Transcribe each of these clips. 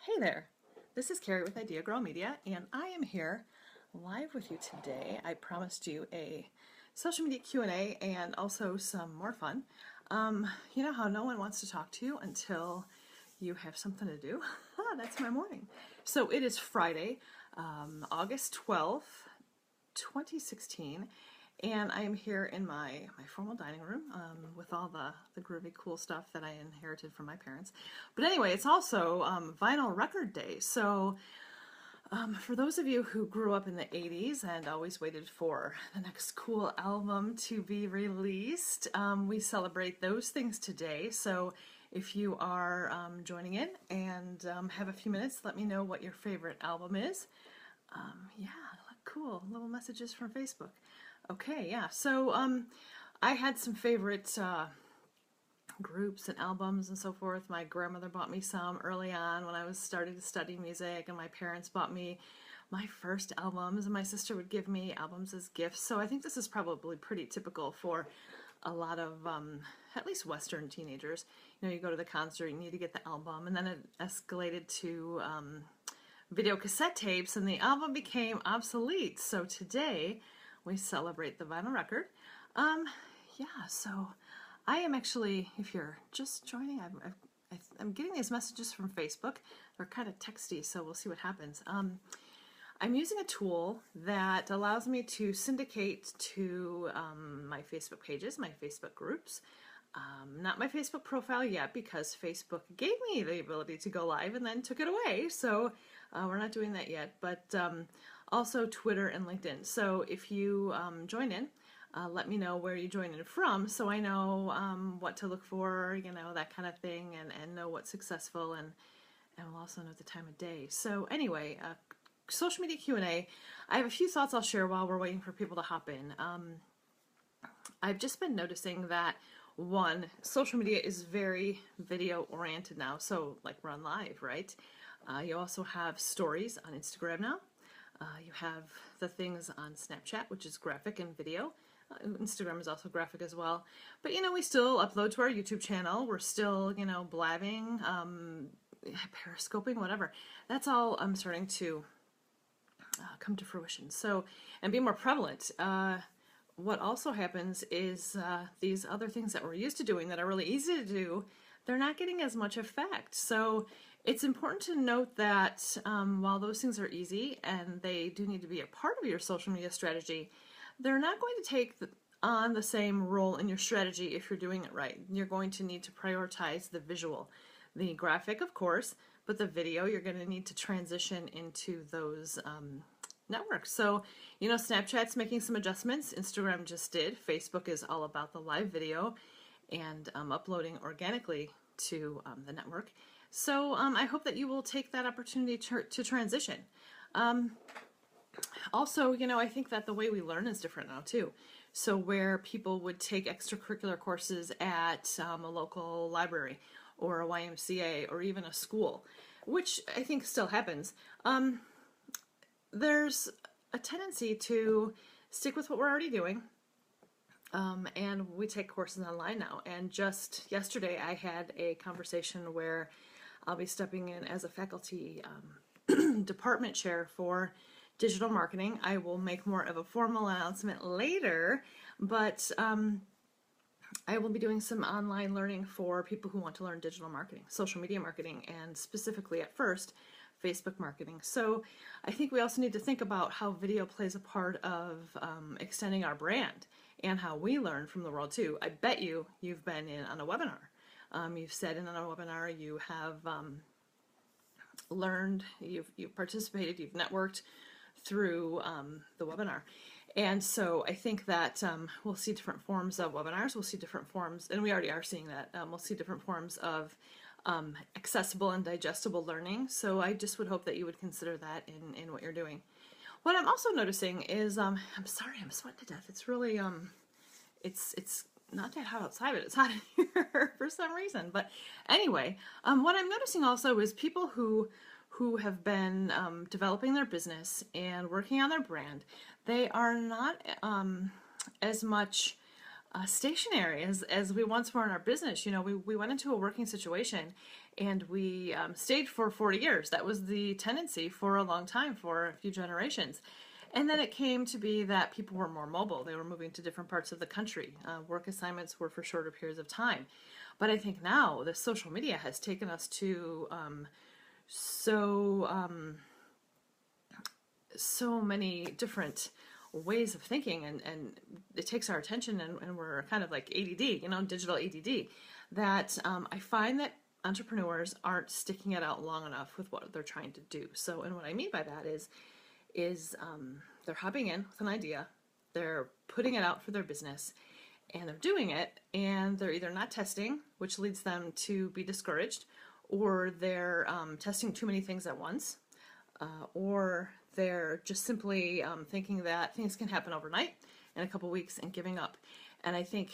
Hey there, this is Keri with Idea Girl Media, and I am here live with you today. I promised you a social media Q&A and also some more fun. You know how no one wants to talk to you until you have something to do? That's my morning. So it is Friday, August 12th, 2016, and I am here in my formal dining room with all the groovy cool stuff that I inherited from my parents. But anyway, it's also vinyl record day. So for those of you who grew up in the 80s and always waited for the next cool album to be released, we celebrate those things today. So if you are joining in and have a few minutes, let me know what your favorite album is. Yeah, cool. Little messages from Facebook. Okay, yeah. So I had some favorite groups and albums and so forth. My grandmother bought me some early on when I was starting to study music, and my parents bought me my first albums, and my sister would give me albums as gifts. So I think this is probably pretty typical for a lot of at least Western teenagers. You know, you go to the concert, you need to get the album, and then it escalated to video cassette tapes, and the album became obsolete. So today we celebrate the vinyl record. Yeah, so I am actually, if you're just joining, I'm getting these messages from Facebook. They're kind of texty, so we'll see what happens. I'm using a tool that allows me to syndicate to my Facebook pages, my Facebook groups. Not my Facebook profile yet, because Facebook gave me the ability to go live and then took it away. So we're not doing that yet, but also Twitter and LinkedIn. So if you join in, let me know where you join in from, so I know what to look for, you know, that kind of thing, and know what's successful, and we'll also know the time of day. So anyway, social media Q&A. I have a few thoughts I'll share while we're waiting for people to hop in. I've just been noticing that, one, social media is very video oriented now, so like we're on live, right? You also have stories on Instagram now. You have the things on Snapchat, which is graphic and video. Instagram is also graphic as well. But, you know, we still upload to our YouTube channel. We're still, you know, blabbing, periscoping, whatever. That's all starting to come to fruition. So, and be more prevalent. What also happens is these other things that we're used to doing that are really easy to do, they're not getting as much effect. So it's important to note that while those things are easy and they do need to be a part of your social media strategy, they're not going to take on the same role in your strategy if you're doing it right. You're going to need to prioritize the visual. The graphic, of course, but the video, you're going to need to transition into those networks. So, you know, Snapchat's making some adjustments. Instagram just did. Facebook is all about the live video and uploading organically to the network. So I hope that you will take that opportunity to transition. Also, you know, I think that the way we learn is different now too. So where people would take extracurricular courses at a local library or a YMCA or even a school, which I think still happens, there's a tendency to stick with what we're already doing. And we take courses online now. And just yesterday I had a conversation where I'll be stepping in as a faculty department chair for digital marketing. I will make more of a formal announcement later, but I will be doing some online learning for people who want to learn digital marketing, social media marketing, and specifically at first, Facebook marketing. So I think we also need to think about how video plays a part of extending our brand and how we learn from the world too. I bet you've been in on a webinar. You've sat in on a webinar, you have learned, you've participated, you've networked through the webinar. And so I think that we'll see different forms of webinars, we'll see different forms, and we already are seeing that, we'll see different forms of accessible and digestible learning. So I just would hope that you would consider that in what you're doing. What I'm also noticing is, I'm sorry, I'm sweating to death. It's really, it's not that hot outside, but it's hot in here for some reason. But anyway, what I'm noticing also is people who have been developing their business and working on their brand, they are not as much stationary as we once were in our business. We went into a working situation and we stayed for 40 years. That was the tendency for a long time, for a few generations. And then it came to be that people were more mobile. They were moving to different parts of the country. Work assignments were for shorter periods of time. But I think now the social media has taken us to so many different ways of thinking, and it takes our attention, and we're kind of like ADD, digital ADD, that I find that entrepreneurs aren't sticking it out long enough with what they're trying to do. So, and what I mean by that is they're hopping in with an idea, they're putting it out for their business, and they're doing it, and they're either not testing, which leads them to be discouraged, or they're testing too many things at once, or they're just simply thinking that things can happen overnight in a couple weeks and giving up. And I think,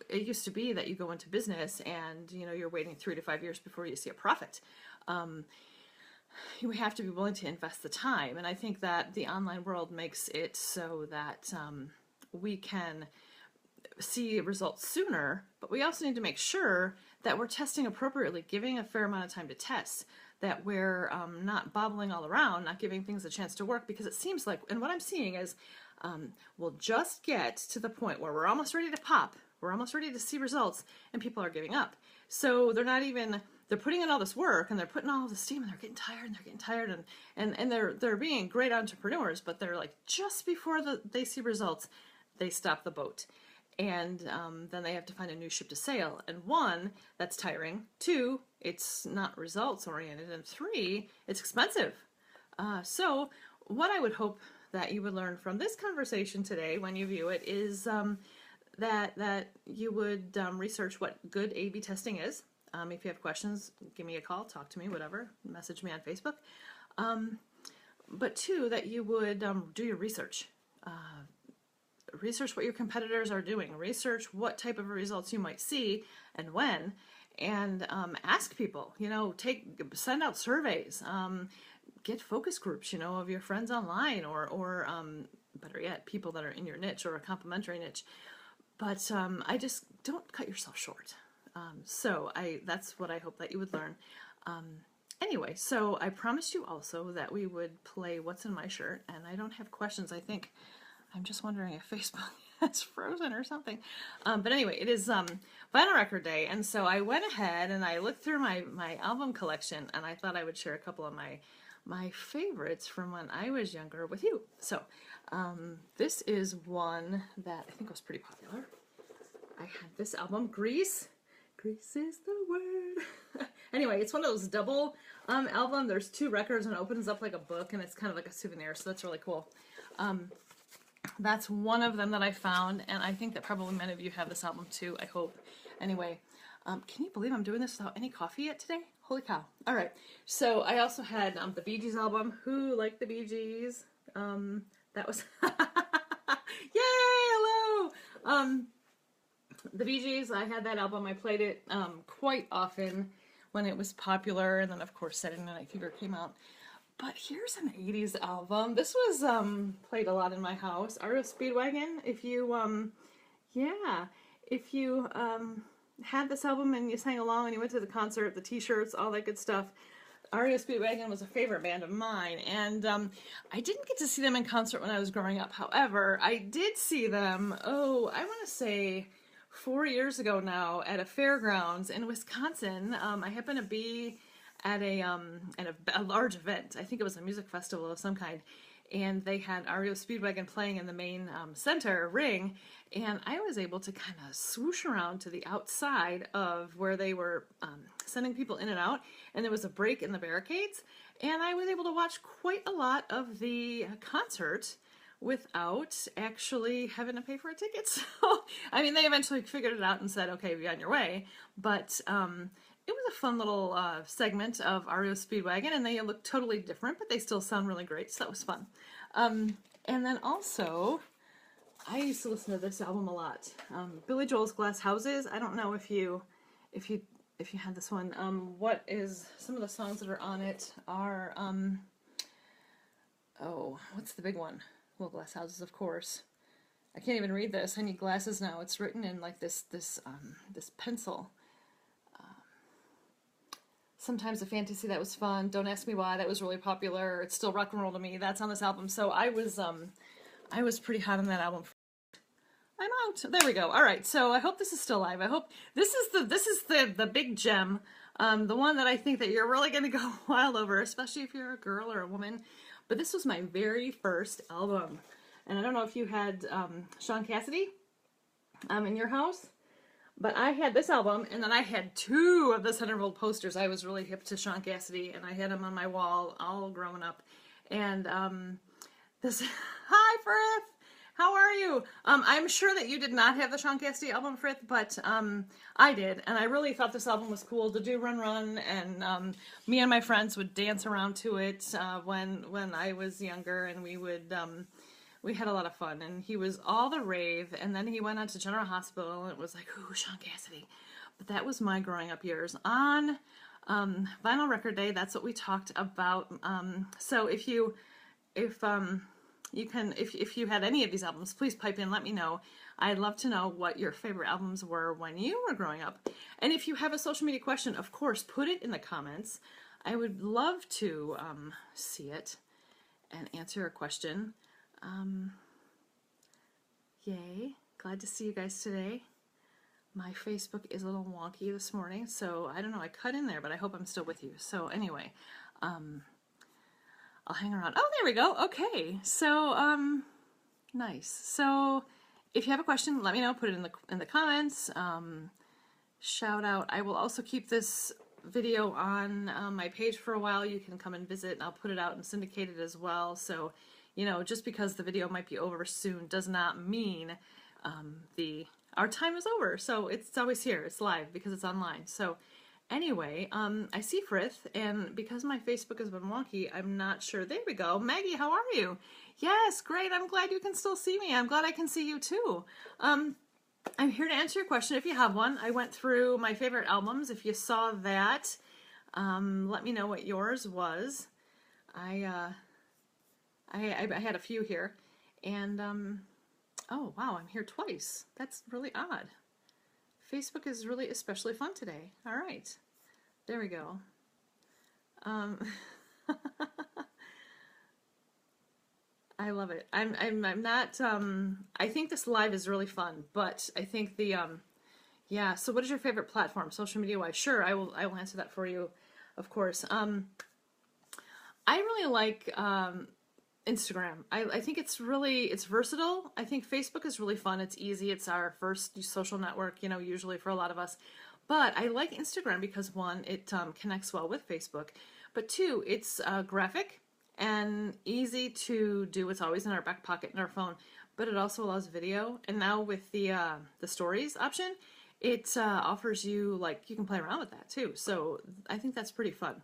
it used to be that you go into business and, you're waiting 3 to 5 years before you see a profit. You have to be willing to invest the time. And I think that the online world makes it so that we can see results sooner, but we also need to make sure that we're testing appropriately, giving a fair amount of time to test, that we're not bobbling all around, not giving things a chance to work, because it seems like, and what I'm seeing is we'll just get to the point where we're almost ready to pop, we're almost ready to see results, and people are giving up. So they're putting in all this work, and they're putting all this steam, and they're getting tired, and they're being great entrepreneurs, but they're like, just before they see results, they stop the boat. And then they have to find a new ship to sail. And 1, that's tiring. 2, it's not results oriented. And 3, it's expensive. So what I would hope that you would learn from this conversation today when you view it is that you would research what good A/B testing is. If you have questions, give me a call, talk to me, whatever, message me on Facebook. But 2, that you would do your research. Research what your competitors are doing. Research what type of results you might see and when, and ask people. Send out surveys. Get focus groups. Of your friends online, or better yet, people that are in your niche or a complementary niche. But I just don't cut yourself short. That's what I hope that you would learn. Anyway, so I promised you also that we would play What's in My Shirt, and I don't have questions. I'm just wondering if Facebook has frozen or something. But anyway, it is Vinyl Record Day, and so I went ahead and I looked through my album collection, and I thought I would share a couple of my favorites from when I was younger with you. So this is one that I think was pretty popular. I had this album, Grease. Grease is the word. Anyway, it's one of those double album. There's 2 records, and it opens up like a book, and it's kind of like a souvenir, so that's really cool. That's one of them that I found, and I think that probably many of you have this album too, I hope. Anyway, can you believe I'm doing this without any coffee yet today? Holy cow. All right, so I also had the Bee Gees album. Who liked the Bee Gees? That was... Yay, hello! The Bee Gees, I had that album. I played it quite often when it was popular, and then of course Saturday Night Fever came out. But here's an 80s album. This was played a lot in my house. REO Speedwagon. If you had this album and you sang along and you went to the concert, the t-shirts, all that good stuff, REO Speedwagon was a favorite band of mine. And I didn't get to see them in concert when I was growing up. However, I did see them, I want to say 4 years ago now, at a fairgrounds in Wisconsin. I happened to be at a large event. I think it was a music festival of some kind, and they had REO Speedwagon playing in the main center ring, and I was able to kind of swoosh around to the outside of where they were sending people in and out, and there was a break in the barricades, and I was able to watch quite a lot of the concert without actually having to pay for a ticket. So, I mean, they eventually figured it out and said, okay, be on your way, but it was a fun little segment of REO Speedwagon, and they look totally different, but they still sound really great, so that was fun. And then also, I used to listen to this album a lot. Billy Joel's Glass Houses. I don't know if you had this one. What is some of the songs that are on it are what's the big one? Well, Glass Houses, of course. I can't even read this. I need glasses now. It's written in like this pencil. Sometimes a Fantasy, that was fun. Don't ask me why, that was really popular. It's still rock and roll to me. That's on this album. So I was pretty hot on that album. I'm out. There we go. All right. So I hope this is still live. I hope this is the big gem, the one that I think that you're really going to go wild over, especially if you're a girl or a woman. But this was my very first album, and I don't know if you had Sean Cassidy in your house, but I had this album, and then I had 2 of the centerfold posters. I was really hip to Sean Cassidy, and I had him on my wall all growing up. And this, hi Frith, how are you? I'm sure that you did not have the Sean Cassidy album, Frith, but I did, and I really thought this album was cool to do Run Run, and me and my friends would dance around to it when I was younger, and we had a lot of fun, and he was all the rave, and then he went on to General Hospital, and it was like, ooh, Sean Cassidy. But that was my growing up years. On Vinyl Record Day, that's what we talked about. So if you had any of these albums, please pipe in, let me know. I'd love to know what your favorite albums were when you were growing up. And if you have a social media question, of course, put it in the comments. I would love to see it and answer a question. Yay, glad to see you guys today. My Facebook is a little wonky this morning, so I don't know, I cut in there, but I hope I'm still with you. So anyway, I'll hang around. Oh, there we go. Okay, so nice. So if you have a question, let me know. Put it in the comments. Shout out. I will also keep this video on my page for a while. You can come and visit, and I'll put it out and syndicate it as well. So, you know, just because the video might be over soon does not mean our time is over. So it's always here. It's live because it's online. So anyway, I see Frith, and because my Facebook has been wonky, I'm not sure. There we go. Maggie, how are you? Yes, great. I'm glad you can still see me. I'm glad I can see you too. I'm here to answer your question if you have one. I went through my favorite albums. If you saw that, let me know what yours was. I had a few here, and oh wow, I'm here twice. That's really odd. Facebook is really especially fun today. All right, there we go. I love it. I'm not. I think this live is really fun, but I think the yeah. So, what is your favorite platform, social media wise? Sure, I will answer that for you, of course. I really like Instagram. I think it's versatile. I think Facebook is really fun. It's easy. It's our first social network, you know, usually for a lot of us. But I like Instagram because 1, it connects well with Facebook, but 2, it's graphic and easy to do. It's always in our back pocket in our phone, but it also allows video. And now with the stories option, it offers you, like, you can play around with that too. So I think that's pretty fun.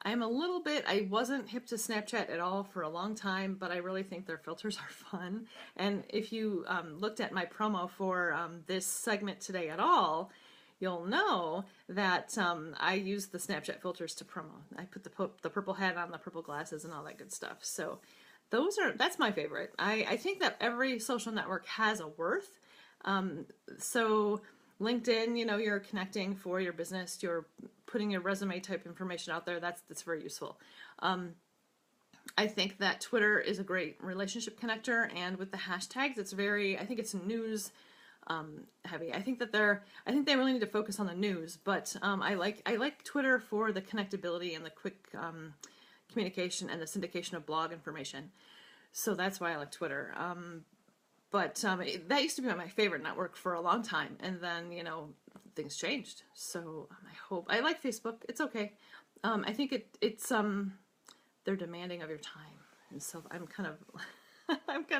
I wasn't hip to Snapchat at all for a long time, but I really think their filters are fun. And if you looked at my promo for this segment today at all, you'll know that I use the Snapchat filters to promo. I put the purple hat on, the purple glasses, and all that good stuff. So that's my favorite. I think that every social network has a worth. So LinkedIn, you know, you're connecting for your business, you're putting your resume type information out there. That's very useful. I think that Twitter is a great relationship connector, and with the hashtags, I think it's news heavy. I think they really need to focus on the news, but I like Twitter for the connectability and the quick communication and the syndication of blog information. So that's why I like Twitter. But that used to be my favorite network for a long time, and then, you know, things changed. So I like Facebook. It's okay. I think it's they're demanding of your time, and so I'm kind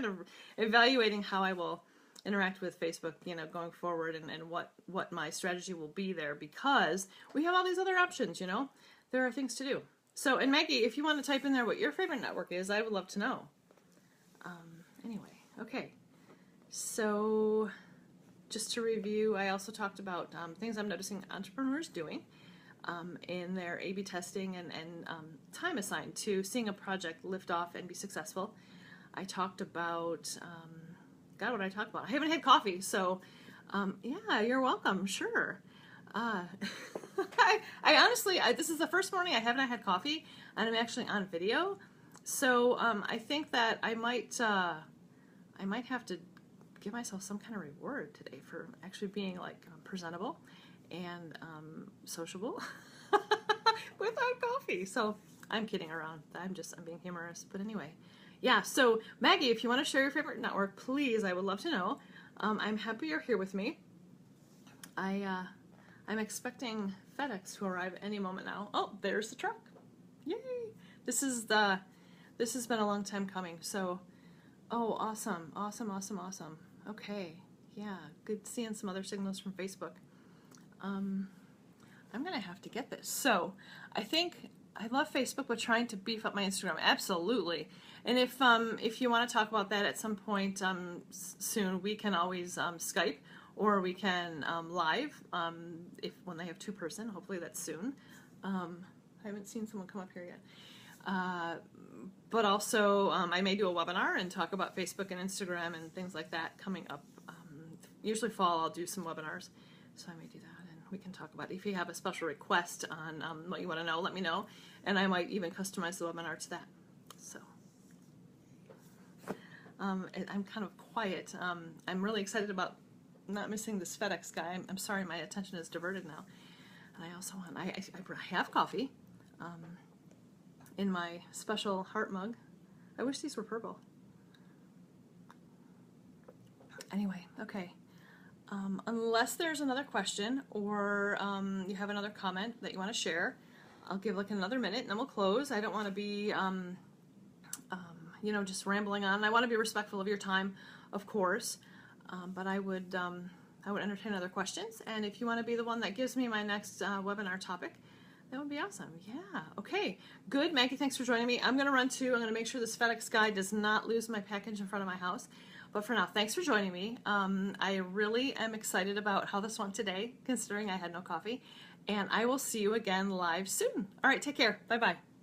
of evaluating how I will interact with Facebook, you know, going forward, and what my strategy will be there, because we have all these other options. You know, there are things to do. So, and Maggie, if you want to type in there what your favorite network is, I would love to know. Anyway, okay. So, just to review, I also talked about things I'm noticing entrepreneurs doing in their A/B testing and time assigned to seeing a project lift off and be successful. I talked about God, what did I talk about? I haven't had coffee, so yeah, you're welcome. Sure. Uh, I honestly, this is the first morning I haven't had coffee, and I'm actually on video, so I think that I might have to give myself some kind of reward today for actually being like presentable and sociable without coffee. So I'm kidding around. I'm being humorous. But anyway, yeah. So Maggie, if you want to share your favorite network, please, I would love to know. I'm happy you're here with me. I'm expecting FedEx to arrive any moment now. Oh, there's the truck. Yay! This has been a long time coming. So, oh, awesome, awesome, awesome, awesome. Okay, yeah, good seeing some other signals from Facebook. I'm gonna have to get this. So, I think I love Facebook, but trying to beef up my Instagram, absolutely. And if you want to talk about that at some point soon, we can always Skype, or we can live when they have two-person. Hopefully that's soon. I haven't seen someone come up here yet. But also, I may do a webinar and talk about Facebook and Instagram and things like that coming up. Usually fall, I'll do some webinars, so I may do that, and we can talk about it. If you have a special request on what you want to know, let me know, and I might even customize the webinar to that. So I'm kind of quiet. I'm really excited about not missing this FedEx guy. I'm sorry, my attention is diverted now. And I also want, I have coffee in my special heart mug. I wish these were purple. Anyway, okay. Unless there's another question or you have another comment that you want to share, I'll give like another minute and then we'll close. I don't want to be, just rambling on. I want to be respectful of your time, of course, but I would entertain other questions. And if you want to be the one that gives me my next webinar topic, that would be awesome. Yeah. Okay. Good. Maggie, thanks for joining me. I'm going to run too. I'm going to make sure this FedEx guy does not lose my package in front of my house. But for now, thanks for joining me. I really am excited about how this went today, considering I had no coffee. And I will see you again live soon. All right. Take care. Bye-bye.